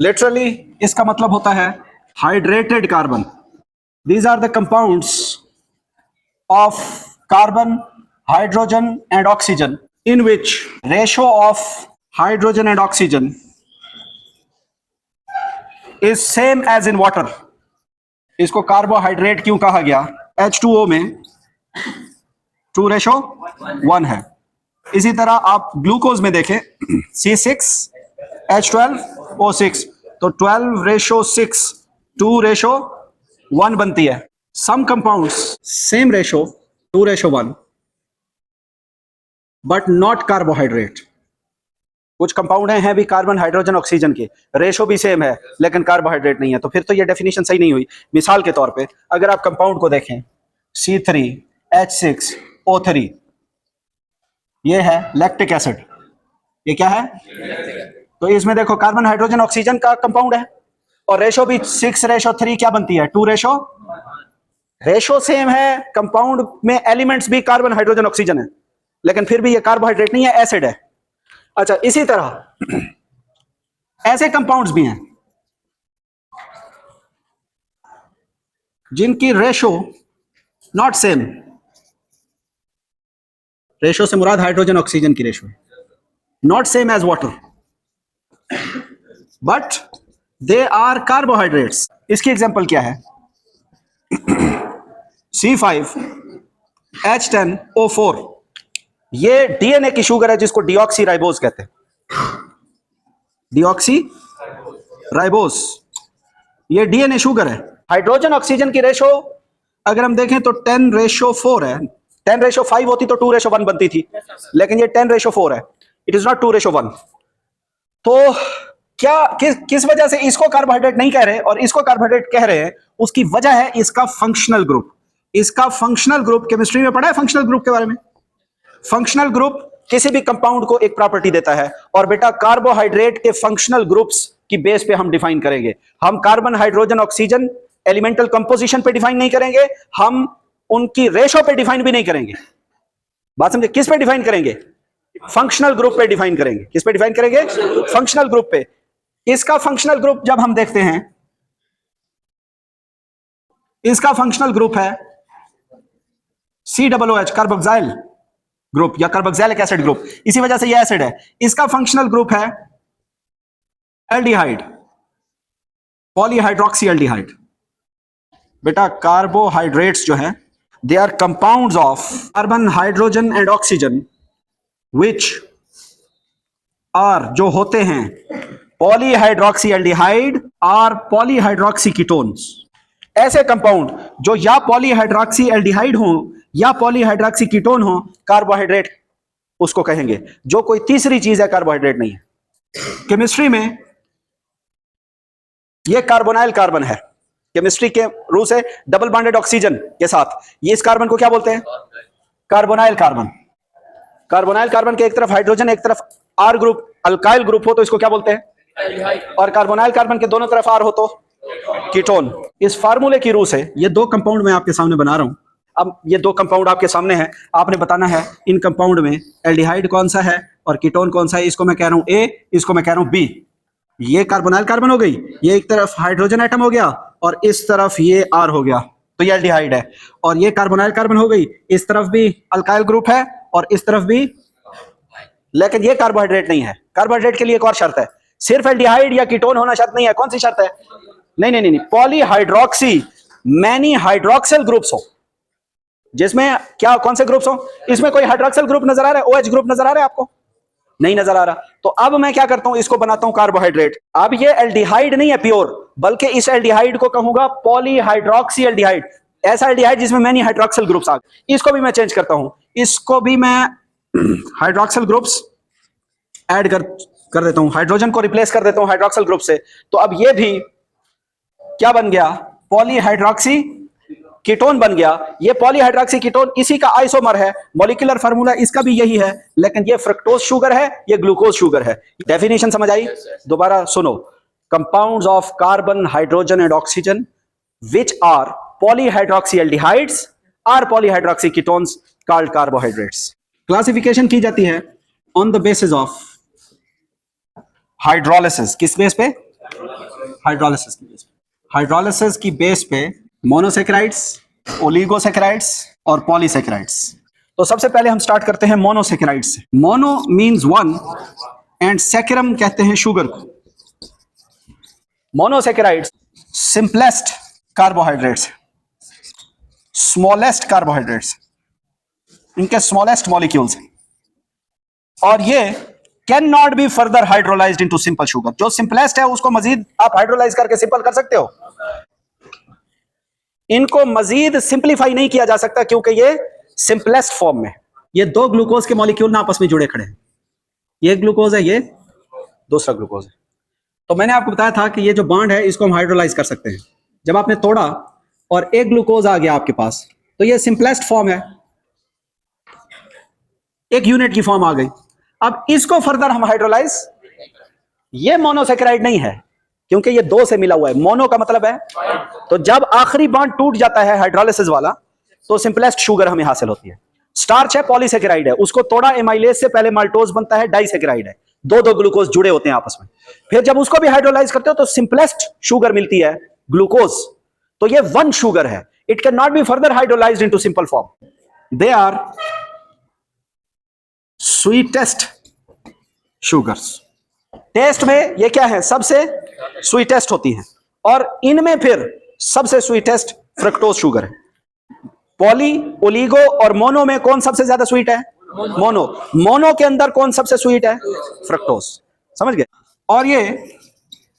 Literally इसका मतलब होता है hydrated carbon. These are the compounds of carbon, hydrogen and oxygen in which ratio of hydrogen and oxygen is same as in water. इसको carbohydrate क्यों कहा गया? H2O में 2:1 है। इसी तरह आप ग्लूकोज में देखें C6H12O6 तो 12:6 2:1 बनती है। Some compounds same ratio 2:1 but not carbohydrate. कुछ कंपाउंड हैं भी कार्बन, हाइड्रोजन, ऑक्सीजन के, रेशो भी सेम है लेकिन कार्बोहाइड्रेट नहीं है, तो फिर तो ये डेफिनेशन सही नहीं हुई। मिसाल के तौर पे अगर आप कंपाउंड को देखें C3H6O3, ये है लैक्टिक एसिड। ये क्या है? तो इसमें देखो कार्बन, हाइड्रोजन, ऑक्सीजन का कंपाउंड है और रेशो भी 6:3 क्या बनती है? 2:। रेशो सेम है, कंपाउंड में एलिमेंट्स भी कार्बन, हाइड्रोजन, ऑक्सीजन है, लेकिन फिर भी ये कार्बोहाइड्रेट नहीं है, एसिड है। अच्छा, इसी तरह ऐसे कंपाउंड्स भी हैं जिनकी रेशो नॉट सेम। रेशो से मुराद हाइड्रोजन ऑक्सीजन की ratio, not same as water but they are carbohydrates. इसकी एग्जांपल क्या है? C5H10O4, ये डीएनए की शुगर है जिसको डीऑक्सी राइबोज कहते हैं। डीऑक्सी राइबोज ये डीएनए शुगर है। हाइड्रोजन ऑक्सीजन की रेशो अगर हम देखें तो 10:4 है। 10:5 होती तो 2:1 बनती थी, लेकिन ये 10:4 है। It is not 2:1। तो क्या किस वजह से इसको कार्बोहाइड्रेट नहीं कह रहे और इसको कार्बोहाइड्रेट कह रहे हैं? उसकी वजह है इसका फंक्शनल ग्रुप। इसका फंक्शनल ग्रुप केमिस्ट्री में पढ़ा है फंक्शनल ग्रुप के बारे में? फंक्शनल ग्रुप किसी भी कंपाउंड को एक प्रॉपर्टी देता है और बेटा कार्बोहाइड्रेट के फंक्शनल ग्रुप्स की बेस पे हम डिफाइन करेंगे। हम carbon, hydrogen, oxygen elemental composition पे डिफाइन नहीं करेंगे, हम उनकी रेशो पे डिफाइन भी नहीं करेंगे। बात समझे? किस पे डिफाइन करेंगे? फंक्शनल ग्रुप पे डिफाइन करेंगे। किस पे डिफाइन करेंगे? फंक्शनल ग्रुप पे। इसका फंक्शनल ग्रुप जब हम देखते हैं, इसका फंक्शनल ग्रुप है COOH, कार्बोक्सिल ग्रुप या कार्बोक्सिलिक एसिड ग्रुप। इसी वजह से यह एसिड है। इसका फंक्शनल ग्रुप है एल्डिहाइड, पॉलीहाइड्रोक्सी एल्डिहाइड। बेटा कार्बोहाइड्रेट्स जो है they are compounds of carbon, hydrogen and oxygen which are, जो होते हैं पॉलीहाइड्रोक्सी एल्डिहाइड और पॉलीहाइड्रोक्सी कीटोन्स। ऐसे कंपाउंड जो या पॉलीहाइड्रोक्सी एल्डिहाइड हो या पॉलीहाइड्रोक्सी कीटोन हो, कार्बोहाइड्रेट उसको कहेंगे। जो कोई तीसरी चीज है कार्बोहाइड्रेट नहीं है। केमिस्ट्री में ये कार्बोनाइल कार्बन है, केमिस्ट्री के रूल से डबल बॉन्डेड ऑक्सीजन के साथ। ये इस कार्बन को क्या बोलते हैं? Carbonyl carbon. कार्बोनाइल कार्बन के एक तरफ हाइड्रोजन, एक तरफ आर ग्रुप, अल्काइल ग्रुप हो तो इसको क्या बोलते हैं? और कार्बोनाइल कार्बन के दोनों तरफ आर हो तो कीटोन। इस फार्मूले की रूल से ये दो कंपाउंड मैं आपके सामने बना रहा हूं। अब ये दो कंपाउंड आपके सामने हैं, आपने बताना है इन कंपाउंड में एल्डिहाइड कौन सा है और कीटोन कौन सा है। इसको मैं कह रहा हूं A, इसको मैं कह रहा हूं B। ये कार्बोनाइल कार्बन हो गई, ये एक तरफ हाइड्रोजन एटम हो गया और इस तरफ ये R हो गया, तो ये एल्डिहाइड है। और ये कार्बोनाइल कार्बन हो गई, इस तरफ भी अल्काइल ग्रुप है और इस तरफ भी, लेकिन ये कार्बोहाइड्रेट नहीं है। कार्बोहाइड्रेट के लिए एक और शर्त है, सिर्फ एल्डिहाइड या कीटोन होना शर्त नहीं है। कौन सी शर्त है? नहीं, पॉलीहाइड्रोक्सी मैनी हाइड्रोक्सिल ग्रुप्स हो, जिसमें क्या, कौन से ग्रुप्स हो? इसमें कोई हाइड्रोक्सिल ग्रुप नजर आ रहा है? OH ग्रुप नजर आ रहा है आपको? नहीं नजर आ रहा। तो अब मैं क्या करता हूं, इसको बनाता हूं कार्बोहाइड्रेट। अब ये एल्डिहाइड नहीं है प्योर, बल्कि इस एल्डिहाइड को कहूंगा पॉलीहाइड्रोक्सी एल्डिहाइड। ऐसा एल्डिहाइड जिसमें मैनी हाइड्रोक्सिल ग्रुप्स आ गए। इसको भी मैं चेंज करता हूं, इसको भी मैं हाइड्रोक्सिल ग्रुप्स ऐड कर देता हूं, हाइड्रोजन को रिप्लेस कर देता हूं हाइड्रोक्सिल ग्रुप से। तो अब ये भी क्या बन गया? पॉलीहाइड्रोक्सी कीटोन बन गया। ये पॉलीहाइड्रोक्सी कीटोन इसी का आइसोमर है, मॉलिक्यूलर फार्मूला इसका भी यही है, लेकिन ये फ्रक्टोज शुगर है, ये ग्लूकोज शुगर है। डेफिनेशन समझ आई? दोबारा सुनो, compounds of carbon, hydrogen and oxygen which are polyhydroxy aldehydes are polyhydroxy ketones called carbohydrates. Classification की जाती है on the basis of hydrolysis. किस बेस पे? हाइड्रोलिसिस की बेस पे, हाइड्रोलिसिस की बेस पे मोनोसेकेराइड्स, ओलिगोसेकेराइड्स और पॉलीसेकेराइड्स। तो सबसे पहले हम स्टार्ट करते हैं मोनोसेकेराइड से। Mono means one and saccharum कहते हैं शुगर को। Monosaccharides simplest carbohydrates, smallest carbohydrates, इनके स्मॉलेस्ट मॉलिक्यूल्स हैं, और ये can not be further hydrolysed into simple sugar. जो सिंपलेस्ट है उसको मजीद आप हाइड्रोलाइज करके सिंपल कर सकते हो, इनको मजीद सिंपलीफाई नहीं किया जा सकता क्योंकि ये सिंपलेस्ट फॉर्म में। ये दो ग्लूकोज के मॉलिक्यूल ना आपस में जुड़े खड़े हैं, ये ग्लूकोज है, ये दूसरा ग्लूकोज है। तो मैंने आपको बताया था कि ये जो बॉन्ड है इसको हम हाइड्रोलाइज कर सकते हैं। जब आपने तोड़ा और एक ग्लूकोज आ गया आपके पास, तो ये सिंपलेस्ट फॉर्म है, एक यूनिट की फॉर्म आ गई। अब इसको फर्दर हम हाइड्रोलाइज, ये मोनोसेकेराइड नहीं है क्योंकि ये दो से मिला हुआ है। मोनो का मतलब है, तो जब आखिरी बॉन्ड टूट जाता है हाइड्रोलिसिस वाला, तो सिंपलेस्ट शुगर हमें हासिल होती है। स्टार्च है, पॉलीसेकेराइड है, उसको तोड़ा एमाइलेज से, पहले माल्टोज बनता है, डाइसेकेराइड है, दो दो ग्लूकोज जुड़े होते हैं आपस में। फिर जब उसको भी हाइड्रोलाइज करते हो तो सिंपलेस्ट शुगर मिलती है, ग्लूकोज। तो ये वन शुगर है, it can not be further hydrolysed into simple form. They are sweetest sugars. Test में ये क्या है, सबसे स्वीटेस्ट होती हैं, और इनमें फिर सबसे स्वीटेस्ट फ्रक्टोज शुगर है। पॉली, ओलिगो और मोनो में कौन सबसे ज्यादा स्वीट है? मोनो। मोनो के अंदर कौन सबसे स्वीट है? फ्रक्टोज। समझ गए? और ये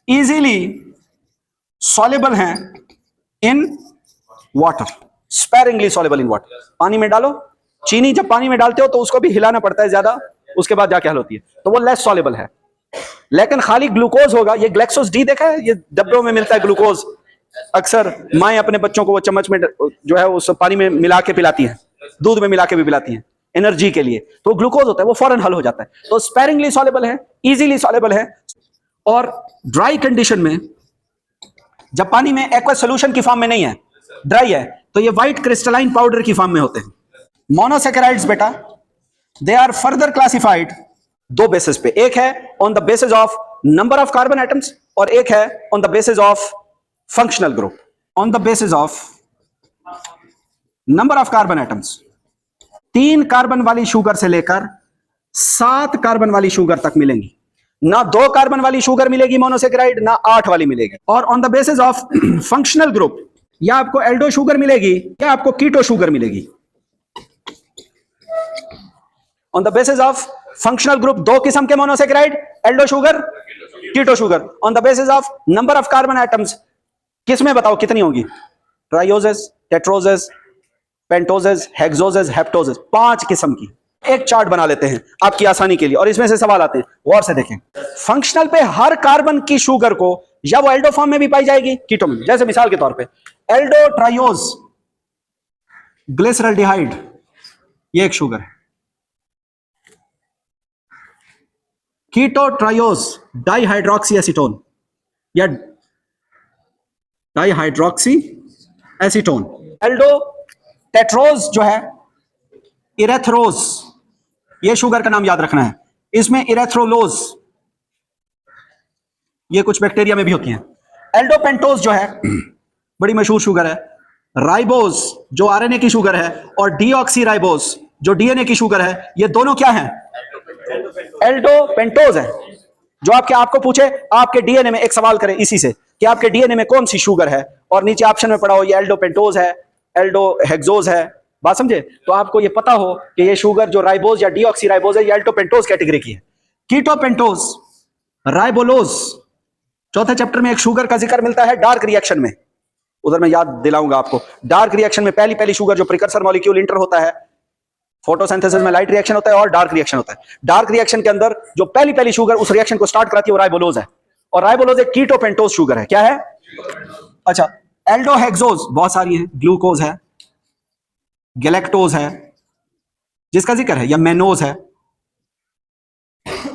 इजीली सॉल्युबल हैं in water, sparingly soluble in water. पानी में डालो, चीनी जब पानी में डालते हो तो उसको भी हिलाना पड़ता है ज्यादा, उसके बाद जाके हल होती है, तो वो लेस सॉल्युबल है। लेकिन खाली ग्लूकोज होगा, ये ग्लैक्सोस डी देखा है, ये डब्बों में मिलता है ग्लूकोज, अक्सर माएं अपने बच्चों को वो चम्मच में जो है उस पानी में मिला के पिलाती हैं, दूध में मिला के भी पिलाती हैं एनर्जी के लिए, तो ग्लूकोज होता है, वो फौरन हल हो जाता है। तो स्पेरिंगली सॉल्युबल है, इजीली सॉल्युबल है। और ड्राई कंडीशन में, जब पानी में एक्वस सॉल्यूशन की फॉर्म में नहीं है, ड्राई है, तो ये व्हाइट क्रिस्टलाइन पाउडर की फॉर्म में होते हैं। मोनोसेकेराइड्स बेटा, दे आर फर्दर क्लासिफाइड दो बेसिस पे, एक है on the basis of number of carbon atoms और एक है on the basis of functional group. On the basis of number of carbon atoms, 3 carbon वाली शुगर से लेकर 7 कार्बन वाली शुगर तक मिलेंगी। ना 2 कार्बन वाली शुगर मिलेगी मोनोसेकेराइड, ना 8 वाली मिलेगी। और on the basis of functional group, या आपको एल्डो शुगर मिलेगी या आपको कीटो शुगर मिलेगी। On the basis of functional group 2 किस्म के monosaccharide, aldo sugar, keto sugar. On the basis of number of carbon atoms, किसमें बताओ कितनी होगी? ट्राइओजेस, टेट्रोजेस, पेंटोजेस, हेक्सोजेस, हेप्टोजेस, 5 किस्म की। एक चार्ट बना लेते हैं आपकी आसानी के लिए, और इसमें से सवाल आते हैं, गौर से देखें। फंक्शनल पे हर कार्बन की शुगर को या वो एल्डो फॉर्म में भी पाई जाएगी, कीटो में। जैसे मिसाल के तौर पे एल्डो ट्राइओज ग्लिसरल्डिहाइड, ये एक शुगर है। कीटो ट्राइओज डाइहाइड्रोक्सी एसीटोन या डाइहाइड्रोक्सी एसीटोन। एल्डो टेट्रोज जो है इरेथ्रोज, ये शुगर का नाम याद रखना है, इसमें इरेथ्रोलोज, ये कुछ बैक्टीरिया में भी होती हैं। एल्डोपेंटोज जो है बड़ी मशहूर शुगर है। राइबोज जो आरएनए की शुगर है, और डीऑक्सी राइबोज जो डीएनए की शुगर है, ये दोनों क्या हैं? एल्डोपेंटोज है। जो आपको पूछे, आपके डीएनए में एक सवाल करे इसी से कि आपके डीएनए में कौन सी शुगर है, और नीचे ऑप्शन में पड़ा हो ये एल्डोपेंटोज है, एल्डो हेक्सोज है, बात समझे? तो आपको ये पता हो कि ये शुगर जो राइबोज या डीऑक्सी राइबोज है, ये एल्डोपेंटोज कैटेगरी की है। कीटोपेंटोज, राइबोलोज, चौथे चैप्टर में एक शुगर का जिक्र मिलता है डार्क रिएक्शन में, उधर मैं याद दिलाऊंगा आपको। डार्क रिएक्शन में पहली शुगर जो प्रिकर्सर मॉलिक्यूल इंटर होता है, फोटोसिंथेसिस में लाइट रिएक्शन होता है और डार्क रिएक्शन होता है। डार्क रिएक्शन के अंदर जो पहली शुगर उस रिएक्शन को स्टार्ट कराती है वो राइबोलोज है, और राइबोलोज एक कीटोपेंटोज शुगर है। क्या है? अच्छा, एल्डोहेक्सोज बहुत सारी हैं, ग्लूकोज है, गैलेक्टोज है जिसका जिक्र है, या मेनोज है।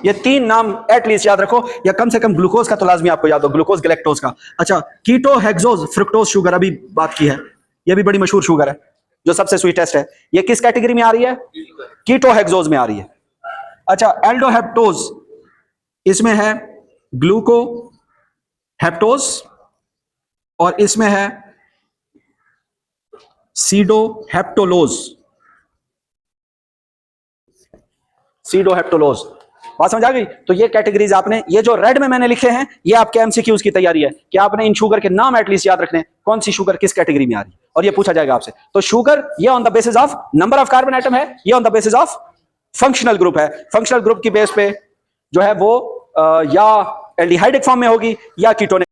ये 3 नाम एटलीस्ट याद रखो, या कम से कम ग्लूकोज का तो लाजमी आपको याद हो, ग्लूकोज, गैलेक्टोज का। अच्छा, कीटोहेक्सोज फ्रुक्टोज शुगर अभी बात की है, ये भी बड़ी मशहूर शुगर है जो सबसे स्वीटेस्ट है। ये किस कैटेगरी में आ रही है? कीटोहेक्सोज में आ रही है। अच्छा, एल्डोहेप्टोज, इसमें है ग्लूको, हेप्टोज, और इसमें है सीडोहेप्टोलोज। सीडोहेप्टोलोज, बात समझ आ गई? तो ये कैटेगरीज आपने, ये जो रेड में मैंने लिखे हैं, ये आपके एमसीक्यूज की तैयारी है कि आपने इन शुगर के नाम एटलीस्ट याद रखने, कौन सी शुगर किस कैटेगरी में आ रही है, और ये पूछा जाएगा आपसे। तो शुगर ये on the basis of number of carbon atom है, ये on the basis of functional group है। फंक्शनल ग्रुप की बेस पे जो है वो या एल्डिहाइडिक फॉर्म में होगी या कीटोनिक।